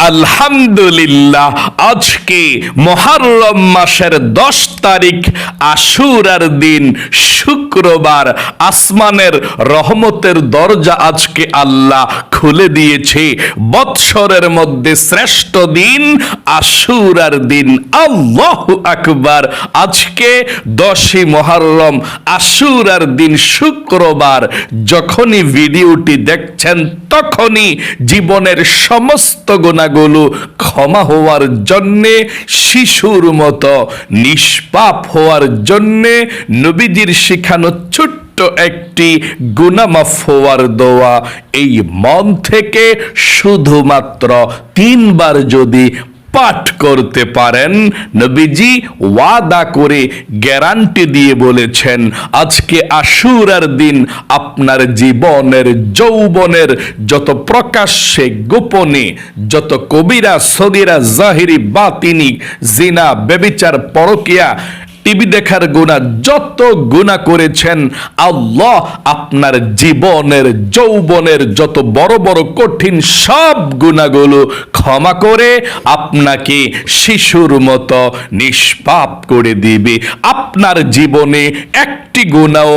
আলহামদুলিল্লাহ, আজকে মুহররম মাসের 10 তারিখ আশুরার দিন, শুক্রবার। আসমানের রহমতের দরজা আজকে আল্লাহ খুলে দিয়েছে। বৎসরের মধ্যে শ্রেষ্ঠ দিন আশুরার দিন। আল্লাহু আকবার। আজকে 10ই মুহররম, আশুরার দিন, শুক্রবার। যখনই ভিডিওটি দেখছেন তখনই জীবনের সমস্ত গুনাহগুলো ক্ষমা হওয়ার জন্যে, শিশুর মতো নিষ্পাপ হওয়ার জন্যে নবীজির শিখানো ছোট্ট একটি গুনাহ মাফ হওয়ার দোয়া। এই মন থেকে শুধুমাত্র 3 বার যদি পাঠ করতে পারেন, নবীজি ওয়াদা করে গ্যারান্টি দিয়ে বলেছেন, আজকে আশুরার দিন আপনার জীবনের যৌবনের যত প্রকাশ্যে গোপনে, যত কবিরা সগীরা জাহিরি বাতিনি, জিনা, ব্যভিচার, পরকিয়া, টিভি দেখার গুনাহ, যত গুনাহ করেছেন, আল্লাহ আপনার জীবনের যৌবনের যত বড় বড় কঠিন সব গুনাহগুলো ক্ষমা করে আপনাকে শিশুর মতো নিষ্পাপ করে দিবে। আপনার জীবনে একটি গুনাহ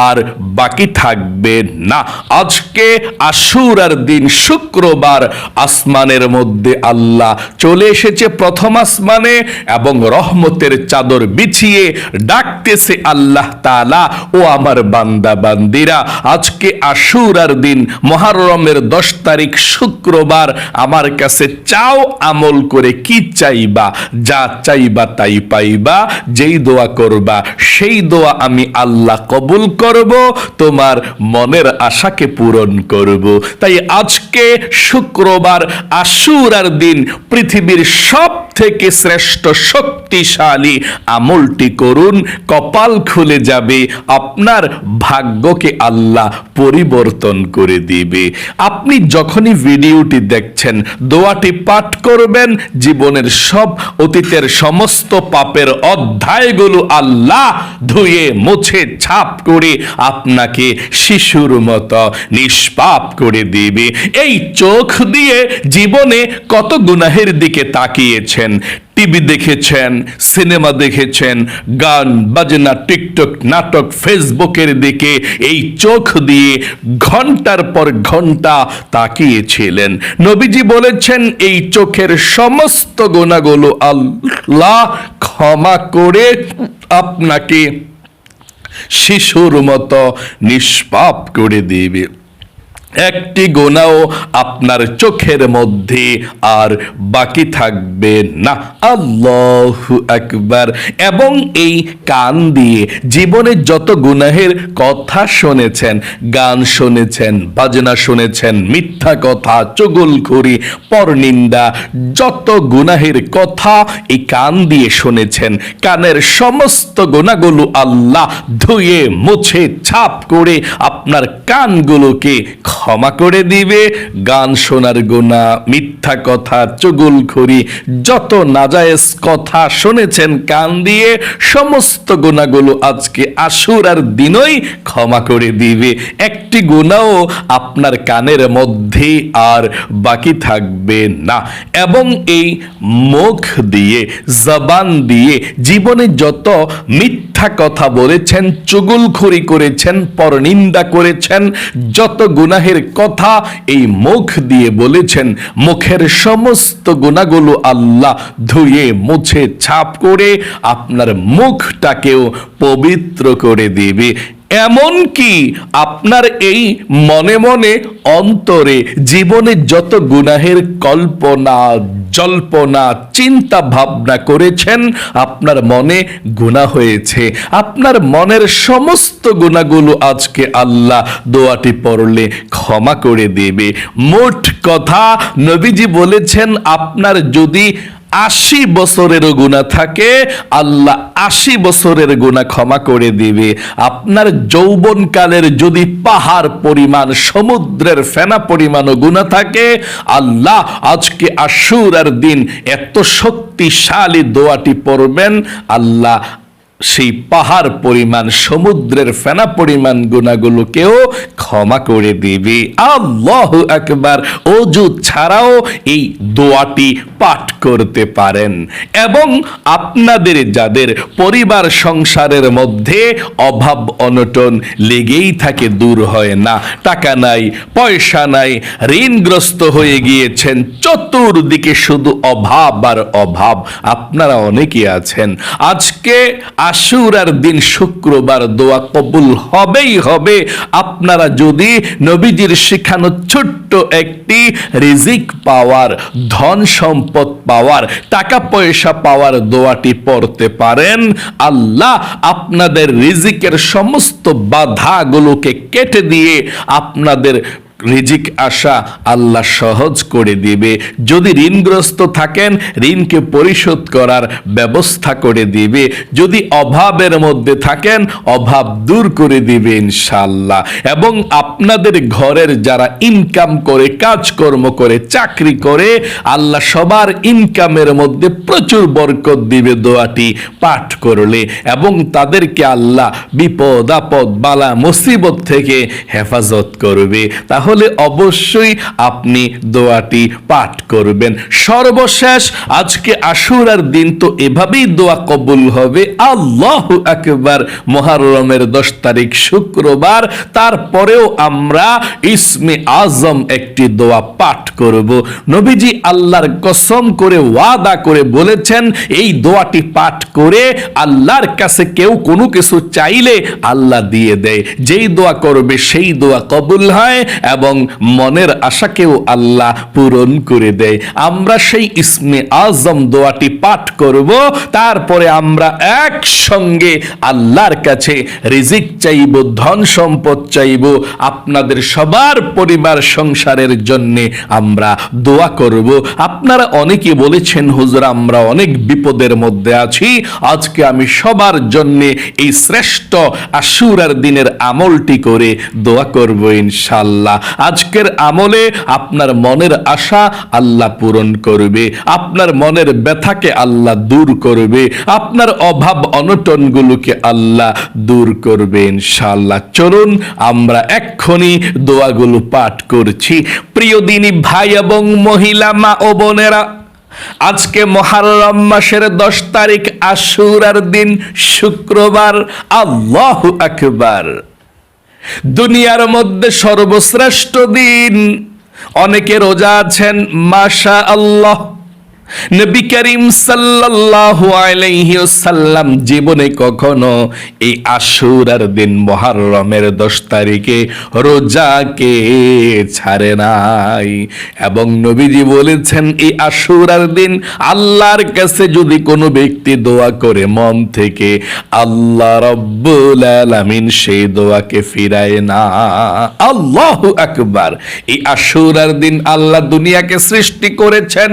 আর বাকি থাকবে না। আজকে আশুরার দিন, শুক্রবার। আসমানের মধ্যে আল্লাহ চলে এসেছে প্রথম আসমানে এবং রহমতের চাদর বিছিয়ে ডাকতেছে, আল্লাহ তাআলা, ও আমার বান্দা বান্দিরা, আজকে আশুরার দিন, মুহররমের 10 তারিখ, শুক্রবার, আমার কাছে চাও, আমল করে কি চাইবা? যা চাইবা তাই পাইবা। যেই দোয়া করবা সেই দোয়া আমি আল্লাহ কবুল করব, তোমার মনের আশাকে পূরণ করব। তাই আজকে শুক্রবার, আশুরার দিন, পৃথিবীর সব থেকে শ্রেষ্ঠ শক্তিশালী আমলটি করুন। কপাল খুলে যাবে, আপনার ভাগ্যকে আল্লাহ পরিবর্তন করে দিবে। আপনি যখনই ভিডিওটি দেখছেন, দোয়াটি পাঠ করবেন, জীবনের সব অতীতের সমস্ত পাপের অধ্যায়গুলো আল্লাহ ধুয়ে মুছে ছাপ করে আপনাকে শিশুর মতো নিষ্পাপ করে দিবে। এই চোখ দিয়ে জীবনে কত গুনাহের দিকে তাকিয়েছেন, টিভি দেখেছেন, সিনেমা দেখেছেন, গান বাজনা, টিকটক, নাটক, ফেসবুকের দিকে এই চোখ দিয়ে ঘন্টার পর ঘন্টা তাকিয়েছিলেন। নবীজি বলেছেন, এই চোখের সমস্ত গুনাহগুলো আল্লাহ ক্ষমা করে আপনাকে শিশুর মতো নিষ্পাপ করে দিবে। একটি গুনাহ আপনার চোখের মধ্যে আর বাকি থাকবে না। আল্লাহু আকবার। এবং এই কান দিয়ে জীবনে যত গুনাহের কথা শুনেছেন, গান শুনেছেন, বাজনা শুনেছেন, মিথ্যা কথা, চুগলখড়ি, পরনিন্দা, যত গুনাহের কথা এই কান দিয়ে শুনেছেন, কানের সমস্ত গুনাহগুলো আল্লাহ ধুয়ে মুছে ছাপ করে আপনার কানগুলোকে ক্ষমা করে দিবে। গান শোনার গুনাহ, মিথ্যা কথা, চুগলখড়ি, যত নাজায়েজ কথা শুনেছেন কান দিয়ে, সমস্ত গুনাহগুলো আজকে আশুরার দিনই ক্ষমা করে দিবে। একটি গুনাহ আপনার কানের মধ্যে আর বাকি থাকবে না। এবং এই মুখ দিয়ে, জবান দিয়ে জীবনে যত মিথ্যা কথা বলেছেন, চুগলখড়ি করেছেন, পরনিন্দা করেছেন, যত গুনাহের কথা এই মুখ দিয়ে বলেছেন, মুখের সমস্ত গুনাহগুলো আল্লাহ ধুয়ে মুছে ছাপ করে আপনার মুখটাকেও পবিত্র করে দিবে। এমন কি আপনার এই মনে মনে অন্তরে জীবনে যত গুনাহের কল্পনা, জল্পনা, চিন্তা ভাবনা করেছেন, আপনার মনে গুনাহ হয়েছে, আপনার মনের সমস্ত গুনাহগুলো আজকে আল্লাহ দোয়াটি পড়লে ক্ষমা করে দেবে। মোট কথা, নবীজি বলেছেন, আপনার যদি 80 বছরেরও গুনাহ থাকে, আল্লাহ 80 বছরের গুনাহ ক্ষমা করে দিবে। আপনার যৌবনকালের যদি পাহাড় পরিমাণ, সমুদ্রের ফেনা পরিমাণও গুনাহ থাকে, আল্লাহ আজকে আশুরার দিন এত শক্তিশালী দোয়াটি পড়বেন, আল্লাহ সেই পাহাড় পরিমাণ, সমুদ্রের ফেনা পরিমাণ গুনাহগুলোকেও ক্ষমা করে দিবে। আল্লাহু আকবার। ওযু ছাড়াও এই দোয়াটি পাঠ করতে পারেন। এবং আপনাদের যাদের পরিবার সংসারের মধ্যে অভাব অনটন লেগেই থাকে, দূর হয় না, টাকা নাই, পয়সা নাই, ঋণগ্রস্ত হয়ে গিয়েছেন, চতুর্দিকে শুধু অভাব আর অভাব, আপনারা অনেকেই আছেন, আজকে আশুরার দিন শুক্রবার দোয়া কবুল হবেই হবে। আপনারা যদি নবীজির শিখানো ছোট্ট একটি রিজিক পাওয়ার, ধন সম্পদ পাওয়ার, টাকা পয়সা পাওয়ার দোয়াটি পড়তে পারেন, আল্লাহ আপনাদের রিজিকের সমস্ত বাধাগুলোকে কেটে দিয়ে আপনাদের রিজিক আসা আল্লাহ সহজ করে দিবে। যদি ঋণগ্রস্ত থাকেন, ঋণকে পরিশোধ করার ব্যবস্থা করে দিবে। যদি অভাবের মধ্যে থাকেন, অভাব দূর করে দিবে ইনশাআল্লাহ। এবং আপনাদের ঘরের যারা ইনকাম করে, কাজকর্ম করে, চাকরি করে, আল্লাহ সবার ইনকামের মধ্যে প্রচুর বরকত দিবে দোয়াটি পাঠ করলে। এবং তাদেরকে আল্লাহ বিপদ আপদ বালা মুসিবত থেকে হেফাজত করবে। তাহলে অবশ্যই আপনি দোয়াটি পাঠ করবেন। সর্বশেষ আজকে আশুরার দিন, তো এভাবেই দোয়া কবুল হবে। আল্লাহু আকবার। মুহররমের 10 তারিখ শুক্রবার, তারপরেও আমরা ইসমে আজম একটি দোয়া পাঠ করব। নবীজি আল্লাহর কসম করে ওয়াদা করে বলেছেন, এই দোয়াটি পাঠ করে আল্লাহর কাছে কেউ কোনো কিছু চাইলে আল্লাহ দিয়ে দেয়। যেই দোয়া করবে সেই দোয়া কবুল হয় এবং মনের আশাকেও আল্লাহ পূরণ করে দেয়। আমরা সেই ইসমে আজম দোয়াটি পাঠ করব, তারপরে আমরা একসঙ্গে আল্লাহর কাছে রিজিক চাইব, ধন সম্পদ চাইব, আপনাদের সবার পরিবার সংসারের জন্য আমরা দোয়া করব। আপনারা অনেকে বলেছেন, হুজুর আমরা অনেক বিপদের মধ্যে আছি, আজকে আমি সবার জন্য এই শ্রেষ্ঠ আশুরার দিনের আমলটি করে দোয়া করব ইনশাআল্লাহ। আজকের আমলে আপনার মনের আশা আল্লাহ পূরণ করবে, আপনার মনের ব্যথাকে আল্লাহ দূর করবে, আপনার অভাব অনটনগুলোকে আল্লাহ দূর করবে ইনশাআল্লাহ। চলুন আমরা এক্ষুনি দোয়াগুলো পাঠ করছি। প্রিয় দিনী ভাই এবং মহিলা, মা ও বোনেরা, আজকে মুহররম মাসের 10 তারিখ আশুরার দিন শুক্রবার। আল্লাহু আকবার। দুনিয়ার মধ্যে সর্বশ্রেষ্ঠ দিন। অনেকে রোজা আছেন, মাশাআল্লাহ। নবী করিম সাল্লাল্লাহু আলাইহি ওয়াসাল্লাম জীবনে কখনো এই আশুরার দিন মুহররমের 10 তারিখে রোজাকে ছাড়ে নাই। এবং নবীজি বলেছেন, এই আশুরার দিন আল্লাহর কাছে যদি কোনো ব্যক্তি দোয়া করে মন থেকে, আল্লাহ রাব্বুল আলামিন সেই দোয়াকে ফিরায় না। আল্লাহু আকবার। এই আশুরার দিন আল্লাহ দুনিয়াকে সৃষ্টি করেছেন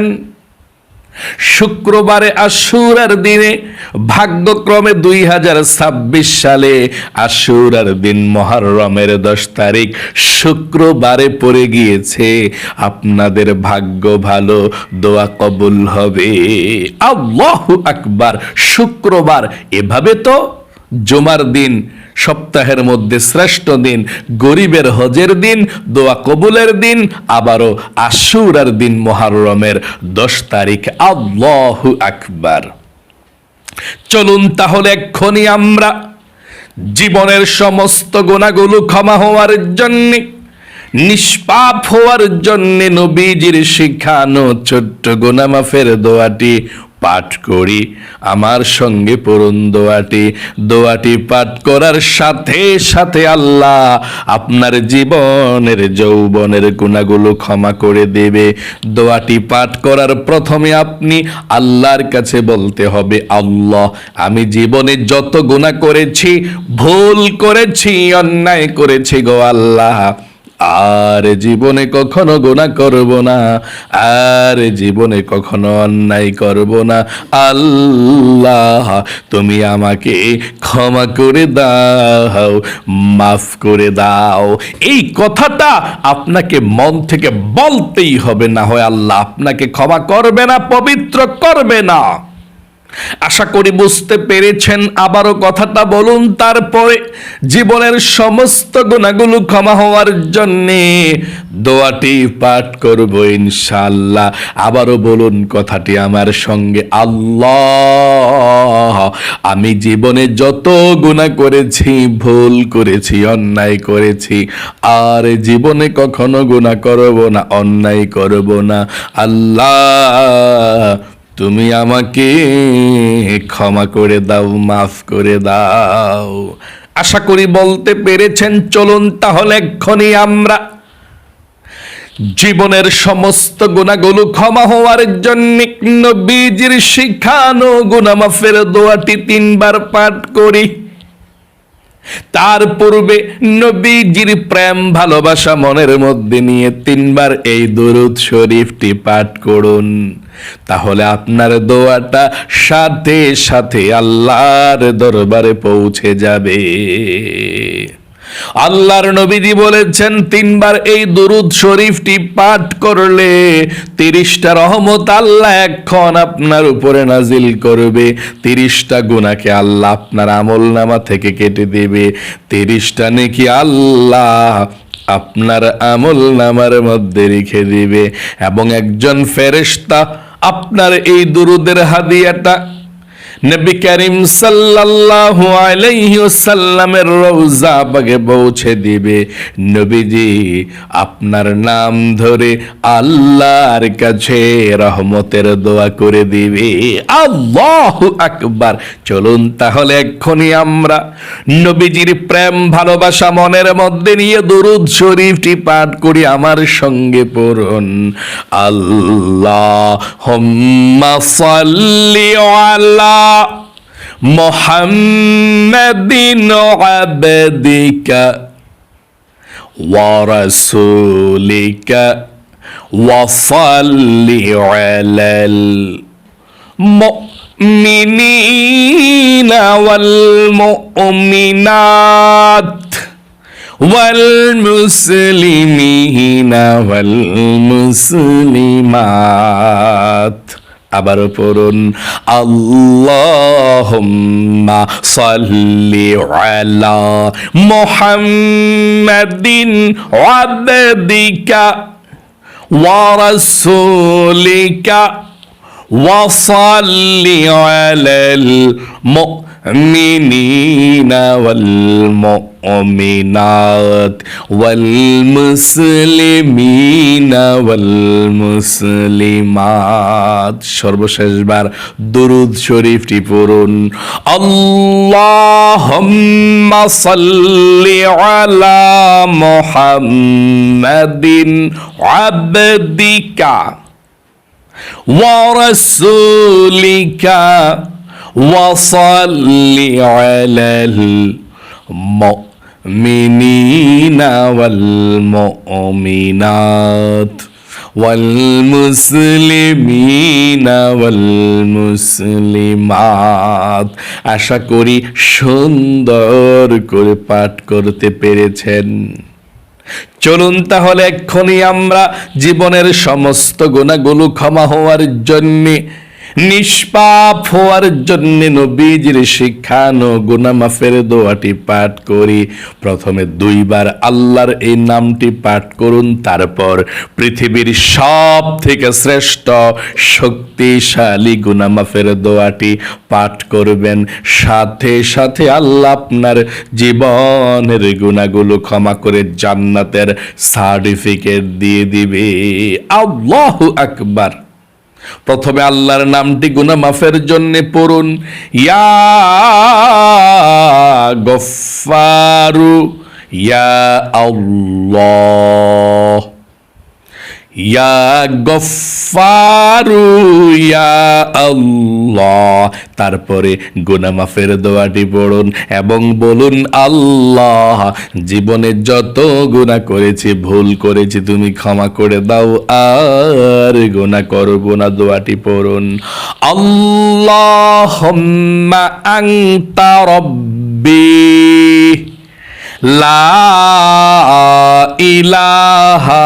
শুক্রবারে, আশুরার দিনে। ভাগ্যক্রমে 2026 সালে আশুরার দিন মুহররমের 10 তারিখ শুক্রবারে পড়ে গিয়েছে। আপনাদের ভাগ্য ভালো, দোয়া কবুল হবে। আল্লাহু আকবার। শুক্রবার, এভাবে তো জুমার দিন সপ্তাহের মধ্যে শ্রেষ্ঠ দিন, গরিবের হজের দিন, দোয়া কবুলের দিন, আবারও আশুরার দিন মুহররমের 10 তারিখ। আল্লাহু আকবার। চলুন তাহলে এক্ষুনি আমরা জীবনের সমস্ত গুনাহগুলো ক্ষমা হওয়ার জন্য, নিষ্পাপ হওয়ার জন্য নবীজির শিখানো ছোট্ট গুনাহ মাফের দোয়াটি পাঠ করি। আমার সঙ্গে পড়ুন দোয়াটি পাঠ করার সাথে সাথে আল্লাহ আপনার জীবনের যৌবনের গুনাহগুলো ক্ষমা করে দেবে। দোয়াটি পাঠ করার প্রথমে আপনি আল্লাহর কাছে বলতে হবে, আল্লাহ আমি জীবনে যত গুনাহ করেছি, ভুল করেছি, অন্যায় করেছি গো আল্লাহ, আর জীবনে কখনো গুনাহ করব না, আর জীবনে কখনো অন্যায় করব না। আল্লাহ তুমি আমাকে ক্ষমা করে দাও, মাফ করে দাও। এই কথাটা আপনাকে মন থেকে বলতেই হবে, না হয় আল্লাহ আপনাকে ক্ষমা করবে না, পবিত্র করবে না। আশা করি বুঝতে পেরেছেন। আবারও কথাটা বলুন, তারপরে জীবনের সমস্ত গুনাহগুলো ক্ষমা হওয়ার জন্যে দোয়াটি পাঠ করব ইনশাআল্লাহ। আবারও বলুন কথাটি আমার সঙ্গে, আল্লাহ, আমি জীবনে যত গুনাহ করেছি, ভুল করেছি, অন্যায় করেছি, আর জীবনে কখনো গুনাহ করব না, অন্যায় করব না। আল্লাহ, তুমি আমাকে ক্ষমা করে দাও, মাফ করে দাও। আশা করি বলতে পেরেছেন। চলুন তাহলে এক্ষুনি আমরা জীবনের সমস্ত গুনাহগুলো ক্ষমা হওয়ার জন্য নবীজির শিখানো গুনাহ মাফের দোয়াটি 3 বার পাঠ করি। তার পূর্বে নবীজির প্রেম ভালোবাসা মনের মধ্যে নিয়ে 3 বার এই দরুদ শরীফটি পাঠ করুন। তাহলে আপনার দোয়াটা সাথে সাথে আল্লাহর দরবারে পৌঁছে যাবে। আল্লাহর নবীজি বলেছেন 3 বার এই দুরুদ শরীফটি পাঠ করলে 30টা রহমত আল্লাহ এখন আপনার উপরে নাজিল করবে। 30টা গুনাহকে আল্লাহ আপনার আমলনামা থেকে কেটে দেবে। 30টা নেকি আল্লাহ আপনার আমলনামার মধ্যে রেখে দিবে। এবং একজন ফেরেশতা আপনার এই দুরুদের হাদিয়াটা নবী করিম সাল্লাল্লাহু আলাইহি ওয়াসাল্লামের রওজা পাকে পৌঁছে দিবে। নবীজি আপনার নাম ধরে আল্লাহর কাছে রহমতের দোয়া করে দিবে। আল্লাহু আকবার। চলুন তাহলে এক্ষুনি আমরা নবীজির প্রেম ভালোবাসা মনের মধ্যে নিয়ে দরুদ শরীফটি পাঠ করি। আমার সঙ্গে পড়ুন, আল্লাহুম্মা সাল্লি আলা মুহাম্মাদিন আবদিকা ওয়া রাসূলিকা ওয়া সাল্লি আলাল মুমিনিনা ওয়াল মুমিনাত ওয়াল মুসলিমিনা ওয়াল মুসলিমাত। আবারও পড়ুন, আল্লাহুম্মা সাল্লি আলা মুহাম্মাদিন আবদিকা ওয়া রাসূলিকা ওয়া সাল্লি আলাল মুমিনিনা ওয়াল মুমিনাত ওয়াল মুসলিমিনা ওয়াল মুসলিমাত। সর্বশেষবার দরুদ শরীফটি পড়ুন, আল্লাহুম্মা সাল্লি আলা মুহাম্মাদিন আবদিকা ওয়া রাসূলিকা ওয়া সাল্লি আলাল মুমিনিনা ওয়াল মুমিনাত ওয়াল মুসলিমিনা ওয়াল মুসলিমাত। আশা করি সুন্দর করে পাঠ করতে পেরেছেন। চলুন তাহলে এক্ষুনি আমরা জীবনের সমস্ত গুনাহগুলো ক্ষমা হওয়ার জন্যে, নিষ্পাপ হওয়ার জন্য নবীজির শিখানো গুনাহ মাফের দোয়াটি পাঠ করি। প্রথমে 2 বার আল্লাহর এই নামটি পাঠ করুন। তারপর পৃথিবীর সব থেকে শ্রেষ্ঠ শক্তিশালী গুনাহ মাফের দোয়াটি পাঠ করবেন। সাথে সাথে আল্লাহ আপনার জীবনের গুনাহগুলো ক্ষমা করে জান্নাতের সার্টিফিকেট দিয়ে দিবে। আল্লাহু আকবার। প্রথমে আল্লাহর নামটি গুনাহ মাফের জন্য পড়ুন, ইয়া গফফারু ইয়া আল্লাহ, ইয়া গফফারু ইয়া আল্লাহ। তারপরে গুনাহ মাফের দোয়াটি পড়ুন এবং বলুন, আল্লাহ, জীবনে যত গুনাহ করেছি, ভুল করেছি, তুমি ক্ষমা করে দাও, আর গুনাহ করব না। দোয়াটি পড়ুন, আল্লাহুম্মা আনতা রাব্বি লা ইলাহা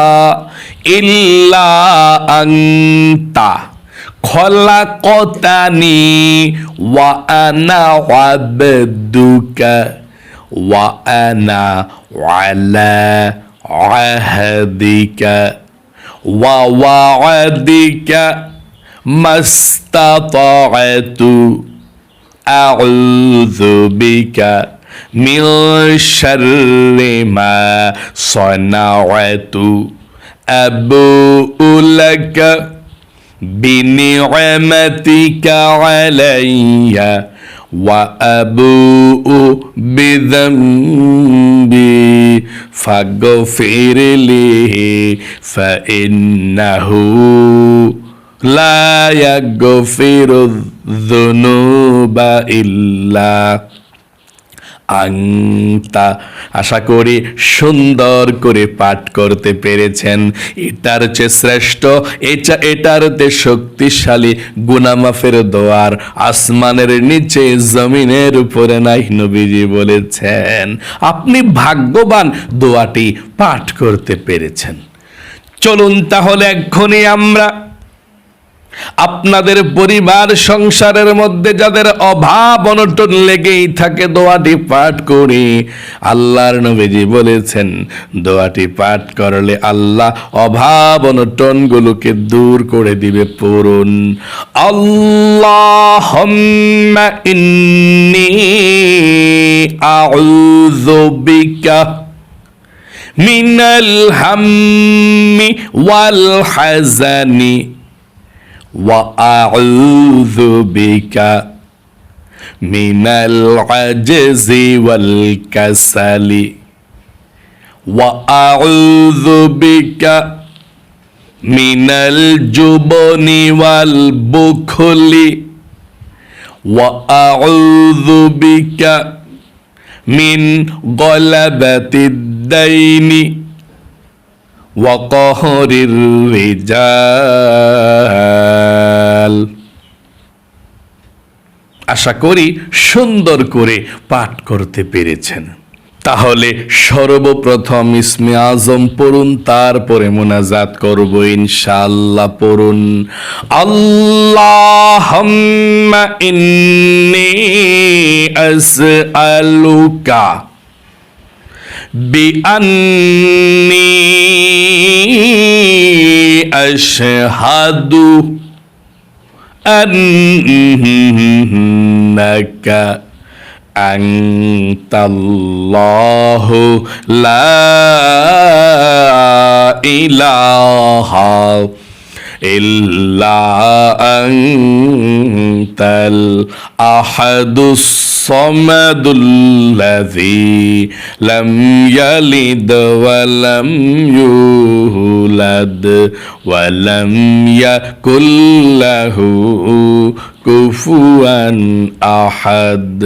ইল্লা আনতা খলাকতানি ওয়া আনা আবদুকা ওয়া আনা আলা আহদিকা ওয়া ওয়া'দিকা মাস্তাতা'তু আউযু বিকা মিন শাররি মা সানা'তু আবুউ লাকা বিনি'মাতিকা আলাইয়া ওয়া আবুউ বিযামবি ফাগফিরলি ফাইন্নাহু লা ইয়াগফিরুয যুনুবা ইল্লা আনতা। আশা করি সুন্দর করে পাঠ করতে পেরেছেন। এটার চেয়ে শ্রেষ্ঠ, এটার চেয়ে শক্তিশালী গুনাহ মাফের দোয়ার আসমানের নিচে জমিনের উপরে নাই, নবীজি বলেছেন। আপনি ভাগ্যবান দোয়াটি পাঠ করতে পেরেছেন। চলুন তাহলে এক্ষুনি আমরা আপনাদের পরিবার সংসারের মধ্যে যাদের অভাব অনটন লেগেই থাকে দোয়াটি পাঠ করি। আল্লাহর নবীজি বলেছেন দোয়াটি পাঠ করলে আল্লাহ অভাব অনটন গুলোকে দূর করে দিবে। পড়ুন, আল্লাহুম্মা ইন্নী আউযু বিকা মিনাল হাম্মি ওয়াল হাযানি ওয়া আউযু বিকা মিনাল আজজি ওয়াল কাসালি ওয়া আউযু বিকা মিনাল জুবনি ওয়াল বুখলি ওয়া আউযু বিকা মিন গলাবাতিদ দাইনি ওয়া কহরির রিজাল। আশা করি সুন্দর করে পাঠ করতে পেরেছেন। তাহলে সর্বপ্রথম ইসমে আজম পড়ুন, তারপরে মুনাজাত করব ইনশাআল্লাহ। পড়ুন, আল্লাহুম্মা ইন্নী আসআলুকা বিআন্নী আশহাদু আন্নাকা আনতাল্লাহু লা ইলাহা ইল্লা আনতাল আহাদুস সামাদুল্লাযী লাম ইয়ালিদ ওয়া লাম ইউলাদ ওয়া লাম ইয়াকুল লাহু কুফুয়ান আহাদ।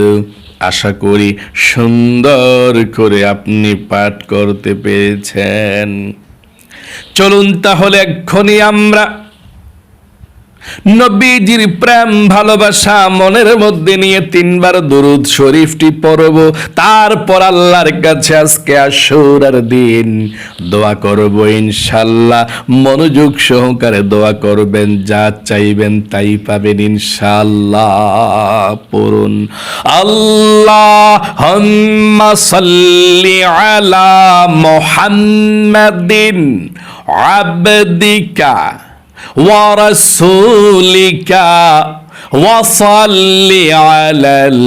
আশা করি সুন্দর করে আপনি পাঠ করতে পেরেছেন। চলুন তাহলে এক্ষুনি আমরা নবীজির প্রেম ভালোবাসা মনের মধ্যে নিয়ে 3 বার দুরূদ শরীফটি পড়ব। তারপর আল্লাহর কাছে আজকে আশুরার দিন দোয়া করব ইনশাআল্লাহ। মনোযোগ সহকারে দোয়া করবেন, যা চাইবেন তাই পাবেন ইনশাআল্লাহ। পড়ুন, আল্লাহুম্মা সাল্লি আলা মুহাম্মাদিন আবদিকা ওয়া রাসূলিকা ওয়া সাল্লি আলাল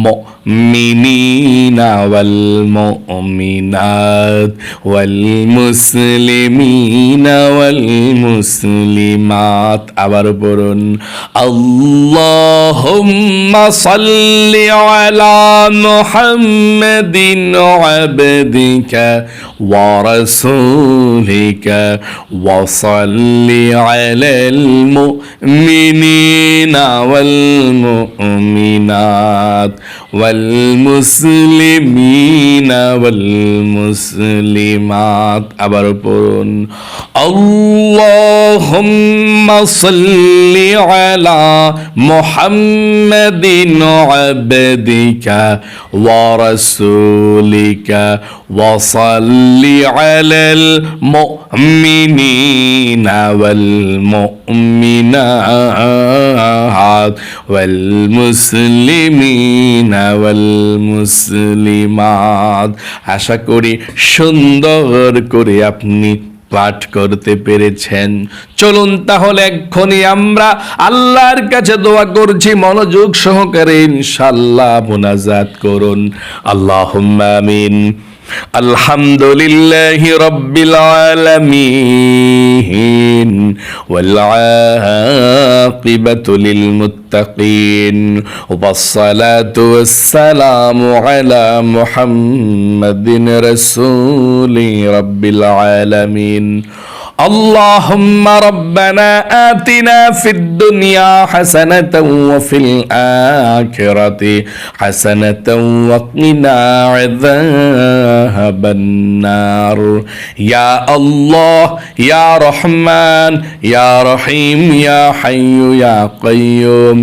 মুমিনিনা ওয়াল মুমিনাত ওয়াল মুসলিমিনা ওয়াল মুসলিমাত। আবার পড়ুন, আল্লাহুম্মা সাল্লি আলা মুহাম্মাদিন আবদিকা ওয়া রাসূলিকা ওয়া সাল্লি আলাল মুমিনিনা ওয়াল মুমিনাত والمسلمين والمسلمات আবার পড়ুন اللهم صل على محمد عبدك ورسولك وصل على المؤمنين والمؤمنات والمسلمين والمسلمات আশা করি সুন্দর করে আপনি পাঠ করতে পেরেছেন। চলুন তাহলে এক্ষুনি আমরা আল্লাহর কাছে দোয়া করছি, মনোযোগ সহকারে ইনশাআল্লাহ মুনাজাত করুন। আল্লাহুম্মা আমিন। আলহামদুলিল্লাহি রাব্বিল আলামিন ওয়াল আকিবাতু লিল মুত্তাকিন ওয়াসসালাতু ওয়াসসালামু আলা মুহাম্মাদিন রাসূলি রাব্বিল আলামিন। اللهم ربنا آتنا في الدنيا حسنة وفي الآخرة حسنة وقنا عذاب النار يا الله يا رحمن يا رحيم يا حي يا قيوم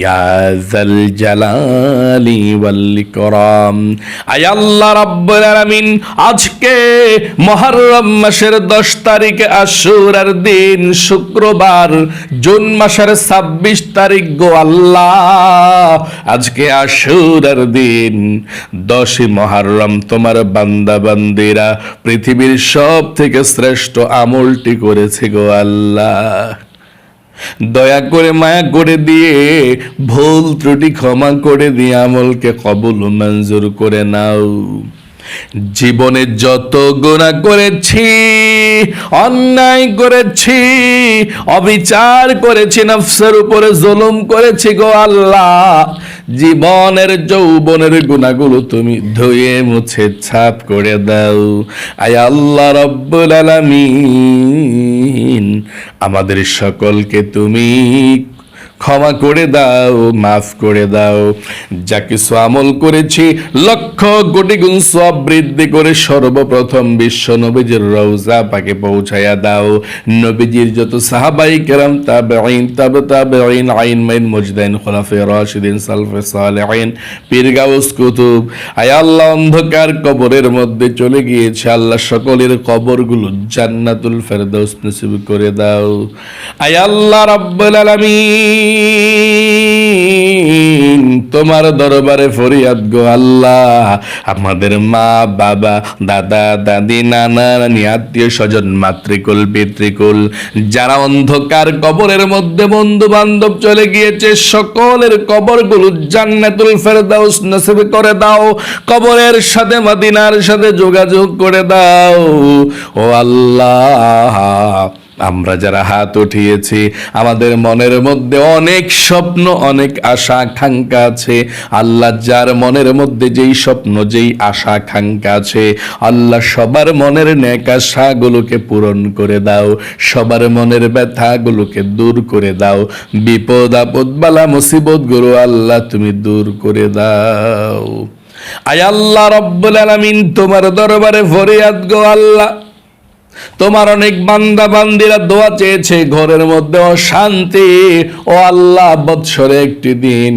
يا ذا الجلال والإكرام أي الله رب العالمين আজকে মুহররম মাসের 10 তারিখে আশুরার দিন শুক্রবার, জুন মাসের 26 তারিখ গো আল্লাহ, আজকে আশুরার দিন 10ই মুহররম। তোমার বান্দা বান্দিরা পৃথিবীর সব থেকে শ্রেষ্ঠ আমলটি করেছে গো আল্লাহ। দয়া করে মায়া করে দিয়ে ভুল ত্রুটি ক্ষমা করে দিয়ে আমলকে কবুল মঞ্জুর করে নাও। জীবনে যত গুনাহ করেছি, অন্যায় করেছি, অবিচার করেছি, নফসের উপরে জুলুম করেছি গো আল্লাহ, জীবনের যৌবনের গুনাহগুলো তুমি ধুয়ে মুছে ছাপ করে দাও। আয় আল্লাহ রাব্বুল আলামিন, আমাদের সকলকে তুমি ক্ষমা করে দাও, মাফ করে দাও। যা কিছু আমল করেছি লক্ষ কোটি গুণ সওয়াব বৃদ্ধি করে সর্বপ্রথম বিশ্ব নবীজির রওজা পাকে পৌঁছায়া দাও। নবীজির যত সাহাবায়ে কেরাম, তাবেঈন, তাবেঈন, আইন মাইন, মুজদাইন, খুলাফায়ে রাশিদিন, সালফে সালেহিন, পীর গাউস কুতুব, আয় আল্লাহ অন্ধকার কবরের মধ্যে চলে গিয়েছে আল্লাহ, সকলের কবরগুলো জান্নাতুল ফেরদৌস নসিব করে দাও। আয় আল্লাহ রাব্বুল আলামিন, তোমার দরবারে ফরিয়াদ গো আল্লাহ, আমাদের মা বাবা, দাদা দাদি, নানা নানি, আত্মীয় স্বজন, মাতৃকুল পিতৃকুল, যারা অন্ধকার কবরের মধ্যে বন্ধু বান্ধব চলে গিয়েছে, সকলের কবরগুলো জান্নাতুল ফেরদাউস নসিব করে দাও। কবরের সাথে মদিনার সাথে যোগাযোগ করে দাও ও আল্লাহ। আমরা যারা হাত উঠিয়েছি, আমাদের মনের মধ্যে অনেক স্বপ্ন, অনেক আশা আকাঙ্ক্ষা আছে আল্লাহ, যার মনের মধ্যে যেই স্বপ্ন, যেই আশা আকাঙ্ক্ষা আছে আল্লাহ, সবার মনের নেক আশাগুলোকে পূরণ করে দাও, সবার মনের ব্যথাগুলোকে দূর করে দাও, বিপদ আপদ বালা মুসিবত গুলো আল্লাহ তুমি দূর করে দাও। আয় আল্লাহ রাব্বুল আলামিন, তোমার দরবারে ফরিয়াদ গো আল্লাহ, তোমার অনেক বান্দা বান্দিরা দোয়া চেয়েছে, ঘরের মধ্যে অশান্তি ও আল্লাহ, বৎসরে একটি দিন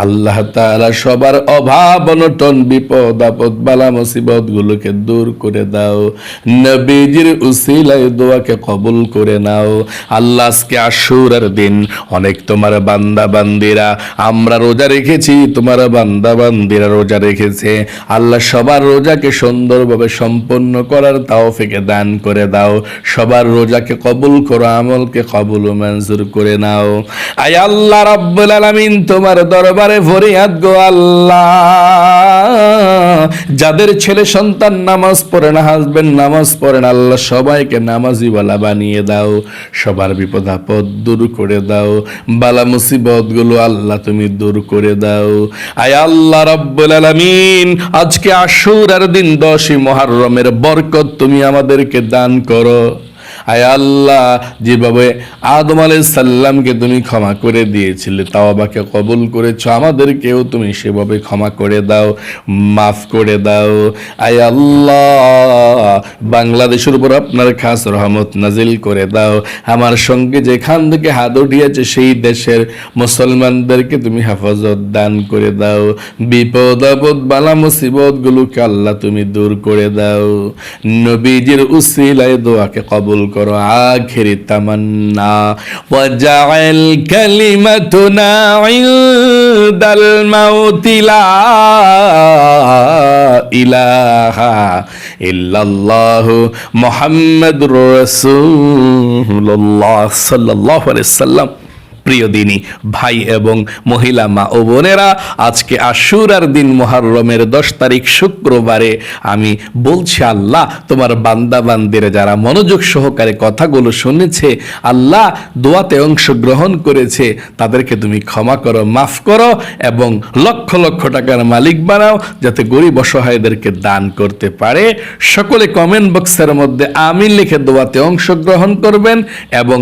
আল্লাহ তাআলা সবার অভাব অনটন বিপদ আপদ বালা মুসিবত গুলোকে দূর করে দাও। নবীজির উসিলায় দোয়াকে কবুল করে নাও আল্লাহ। আজকে আশুরার দিন, অনেক তোমার বান্দা বান্দিরা, আমরা রোজা রেখেছি, তোমার বান্দা বান্দিরা রোজা রেখেছে আল্লাহ, সবার রোজাকে সুন্দরভাবে সম্পন্ন করার তৌফিক দান করে দাও। সবার রোজাকে কবুল করো, আমলকে কবুল মঞ্জুর করে নাও। আয় আল্লাহ রাব্বুল আলামিন, তোমার দরবারে ফরিয়াদ গো আল্লাহ, যাদের ছেলে সন্তান নামাজ পড়ে না, হাজবেন্ড নামাজ পড়ে না আল্লাহ, সবাইকে নামাজিওয়ালা বানিয়ে দাও, সবার বিপদ আপদ দূর করে দাও, বালা মুসিবত গুলো আল্লাহ তুমি দূর করে দাও। আয় আল্লাহ রাব্বুল আলামিন, আজকে আশুরার দিন 10ই মুহররমের বরকত তুমি আমাদেরকে দান করো। আয় আল্লাহ, যেভাবে আদম আলাইহিস সালামকে তুমি ক্ষমা করে দিয়েছিলে, তাওবাকে কবুল করেছো, আমাদেরকেও তুমি সেভাবে ক্ষমা করে দাও, মাফ করে দাও। আয় আল্লাহ, বাংলাদেশের উপর আপনার খাস রহমত নাজিল করে দাও। আমার সঙ্গে যেখান থেকে হাত উঠিয়েছে সেই দেশের মুসলমানদেরকে তুমি হেফাজত দান করে দাও। বিপদ আপদ বালা মুসিবত গুলোকে আল্লাহ তুমি দূর করে দাও। নবীজির উসিলায় দোয়াকে কবুল করো। আখিরি তামান্না ওয়াজআল কালিমাতুনা ইনদাল মাউতি লা ইলাহা ইল্লাল্লাহু মুহাম্মাদুর রাসূলুল্লাহ সাল্লাল্লাহু আলাইহি ওয়াসাল্লাম। প্রিয় দিনী ভাই এবং মহিলা মা ও বোনেরা, আজকে আশুরার দিন মুহররমের 10 তারিখ শুক্রবারে আমি বলছি, আল্লাহ তোমার বান্দা বান্দিরা যারা মনোযোগ সহকারে কথাগুলো শুনেছে, আল্লাহ দোয়াতে অংশগ্রহণ করেছে, তাদেরকে তুমি ক্ষমা করো, মাফ করো এবং লক্ষ লক্ষ টাকার মালিক বানাও, যাতে গরিব অসহায়দেরকে দান করতে পারে। সকলে কমেন্ট বক্সের মধ্যে আমিন লিখে দোয়াতে অংশগ্রহণ করবেন এবং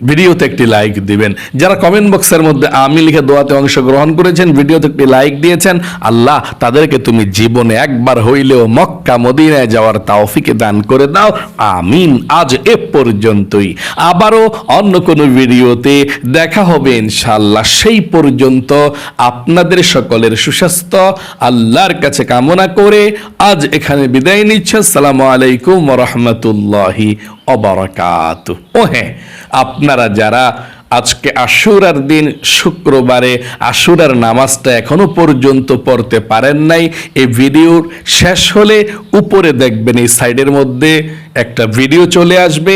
ভিডিওতে একটি লাইক দিবেন। যারা কমেন্ট বক্সের মধ্যে আমি লিখে দোয়াতে অংশগ্রহণ করেছেন, ভিডিওতে একটি লাইক দিয়েছেন, আল্লাহ তাদেরকে তুমি জীবনে একবার হইলেও মক্কা মদিনায় যাওয়ার তৌফিক দান করে দাও, আমিন। আজ এ পর্যন্তই, আবারও অন্য কোনো ভিডিওতে দেখা হবে ইনশাআল্লাহ। সেই পর্যন্ত আপনাদের সকলের সুস্বাস্থ্য আল্লাহর কাছে কামনা করে আজ এখানে বিদায় নিচ্ছে। আসসালামু আলাইকুম ওয়া রাহমাতুল্লাহি ওয়া বারাকাতুহু। ও হ্যাঁ, আপনারা যারা আজকে আশুরার দিন শুক্রবারে আশুরার নামাজটা এখনো পর্যন্ত পড়তে পারেন নাই, এই ভিডিওর শেষ হলে উপরে দেখবেন এই সাইডের মধ্যে একটা ভিডিও চলে আসবে,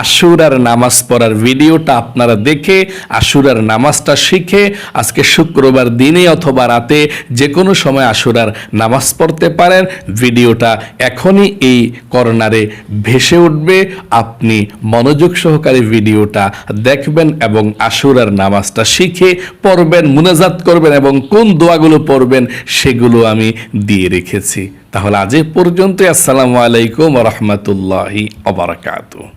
আশুরার নামাজ পড়ার ভিডিওটা আপনারা দেখে আশুরার নামাজটা শিখে আজকে শুক্রবার দিনে অথবা রাতে যে কোনো সময় আশুরার নামাজ পড়তে পারেন। ভিডিওটা এখনই এই কর্নারে ভেসে উঠবে, আপনি মনোযোগ সহকারে ভিডিওটা দেখবেন এবং আশুরার নামাজটা শিখে পড়বেন, মুনাজাত করবেন এবং কোন দোয়াগুলো পড়বেন সেগুলো আমি দিয়ে রেখেছি। তাহলে আজ এ পর্যন্ত। আসসালামু আলাইকুম ওয়া রাহমাতুল্লাহি ওয়া বারাকাতুহু।